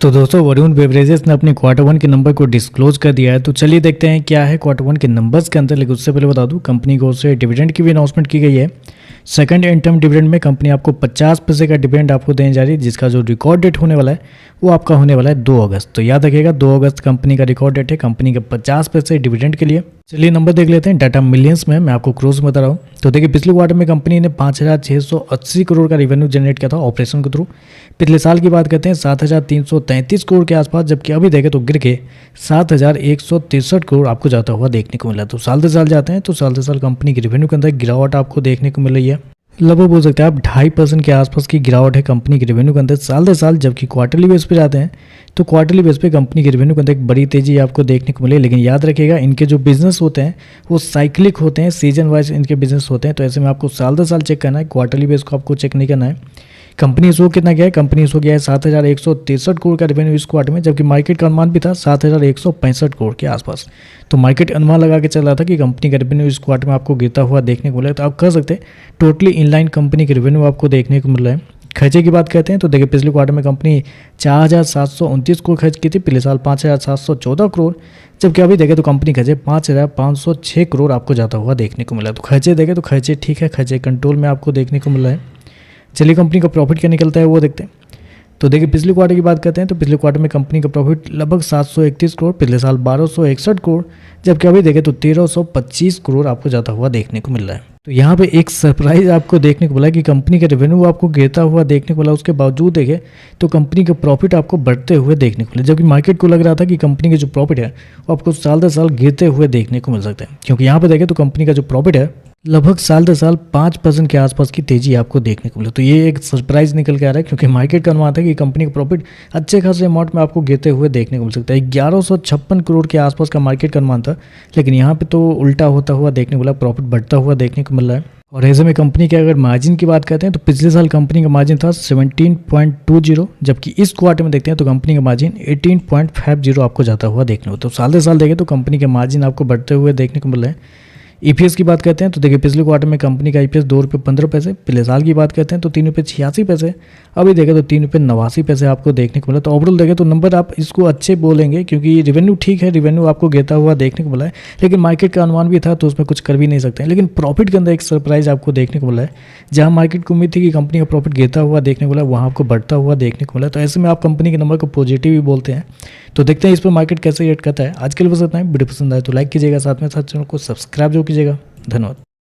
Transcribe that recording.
तो दोस्तों वरुण बेवरेजेस ने अपने क्वार्टर वन के नंबर को डिस्क्लोज कर दिया है। तो चलिए देखते हैं क्या है क्वार्टर वन के नंबर्स के अंदर। लेकिन उससे पहले बता दूं, कंपनी को उससे डिविडेंड की भी अनाउंसमेंट की गई है। सेकंड इंटर्म डिविडेंड में कंपनी आपको 50% का डिविडेंड आपको देने जा रही है, जिसका जो रिकॉर्ड डेट होने वाला है वो आपका होने वाला है 2 अगस्त। तो याद रखिएगा 2 अगस्त कंपनी का रिकॉर्ड डेट है कंपनी के 50% डिविडेंड के लिए। चलिए नंबर देख लेते हैं डाटा मिलियंस में। मैं आपको क्रोस में बता रहा हूँ। तो देखिए पिछले क्वार्टर में कंपनी ने 5,680 करोड़ का रेवेन्यू जनरेट किया था ऑपरेशन के थ्रू। पिछले साल की बात करते हैं 7,333 करोड़ के आसपास, जबकि अभी देखें तो गिर के 7,163 करोड़ आपको जाता हुआ देखने को मिला। तो साल से साल जाते हैं तो साल से साल कंपनी की रेवेन्यू के अंदर गिरावट आपको देखने को मिल रही है। लगभग बोल सकते हैं आप 2.5% के आसपास की गिरावट है कंपनी की रेवेन्यू के अंदर साल से साल। जबकि क्वार्टरली बेस पे जाते हैं तो क्वार्टरली बेस पे कंपनी की रेवेन्यू के अंदर एक बड़ी तेजी आपको देखने को मिले। लेकिन याद रखिएगा इनके जो बिजनेस होते हैं वो साइक्लिक होते हैं, सीजन वाइज इनके बिजनेस होते हैं। तो ऐसे में आपको साल से साल चेक करना है, क्वार्टरली बेस को आपको चेक नहीं करना है। कंपनी शो कितना गया है? कंपनी शो गया है 7,163 करोड़ का रेवेन्यू इस क्वार्टर में, जबकि मार्केट का अनुमान भी था 7,165 करोड़ के आसपास। तो मार्केट अनुमान लगा के चल रहा था कि कंपनी का रेवेन्यू इस क्वार्टर में आपको गिरता हुआ देखने को मिला है। तो आप कह सकते हैं टोटली इनलाइन कंपनी के रेवेन्यू आपको देखने को मिल रहा है। खर्चे की बात करते हैं तो देखिए पिछले क्वार्टर में कंपनी 4,729 करोड़ खर्च की थी, पिछले साल 5,714 करोड़, जबकि अभी देखें तो कंपनी खर्चे 5,506 करोड़ आपको जाता हुआ देखने को मिला। तो खर्चे देखें तो खर्चे ठीक है, खर्चे कंट्रोल में आपको देखने को मिल रहा है। चलिए कंपनी का प्रॉफिट क्या निकलता है वो देखते हैं। तो देखिए पिछले क्वार्टर की बात करते हैं तो पिछले क्वार्टर में कंपनी का प्रॉफिट लगभग 731 करोड़, पिछले साल 1,261 करोड़, जबकि अभी देखें तो 1,325 करोड़ आपको जाता हुआ देखने को मिल रहा है। तो यहाँ पे एक सरप्राइज आपको देखने को मिला कि कंपनी का रेवेन्यू आपको गिरता हुआ देखने को मिला, उसके बावजूद देखें तो कंपनी का प्रॉफिट आपको बढ़ते हुए देखने को मिला। जबकि मार्केट को लग रहा था कि कंपनी के जो प्रॉफिट है वो आपको साल दर साल गिरते हुए देखने को मिल सकते हैं, क्योंकि यहाँ पे देखें तो कंपनी का जो प्रॉफिट है लगभग साल दर साल 5% के आसपास की तेजी आपको देखने को मिले। तो ये एक सरप्राइज निकल के आ रहा है, क्योंकि मार्केट का अनुमान था कि कंपनी का प्रॉफिट अच्छे खासे अमाउंट में आपको गिरते हुए देखने को मिल सकता है। 1156 करोड़ के आसपास का मार्केट का अनुमान था, लेकिन यहाँ पे तो उल्टा होता हुआ देखने को मिला, प्रॉफिट बढ़ता हुआ देखने को मिल रहा है। और ऐसे में कंपनी के अगर मार्जिन की बात करते हैं तो पिछले साल कंपनी का मार्जिन था 17.20, जबकि इस क्वार्टर में देखते हैं तो कंपनी का मार्जिन 18.50 आपको जाता हुआ देखने को। तो साल से साल देखें तो कंपनी के मार्जिन आपको बढ़ते हुए देखने को मिल रहे हैं। ईपीएस की बात करते हैं तो देखिए पिछले क्वार्टर में कंपनी का ईपीएस 2 रुपये 15 पैसे, पिछले साल की बात करते हैं तो 3 रुपये 86 पैसे, अभी देखें तो 3 रुपये 89 पैसे आपको देखने को मिला। तो ओवरऑल देखें तो नंबर आप इसको अच्छे बोलेंगे, क्योंकि रेवेन्यू ठीक है, रेवेन्यू आपको गिरता हुआ देखने को मिला है, लेकिन मार्केट का अनुमान भी था तो उसमें कुछ कर भी नहीं सकते हैं। लेकिन प्रॉफिट के अंदर एक सरप्राइज आपको देखने को मिला है, जहाँ मार्केट को उम्मीद थी कि कंपनी का प्रॉफिट गिरता हुआ देखने को मिला, वहाँ आपको बढ़ता हुआ देखने को मिला। तो ऐसे में आप कंपनी के नंबर को पॉजिटिव ही बोलते हैं। तो देखते हैं इस पर मार्केट कैसे रिएक्ट करता है। आज के लिए बस इतना ही। वीडियो पसंद आए तो लाइक कीजिएगा, साथ में साथ चैनल को सब्सक्राइब जो कीजिएगा। धन्यवाद।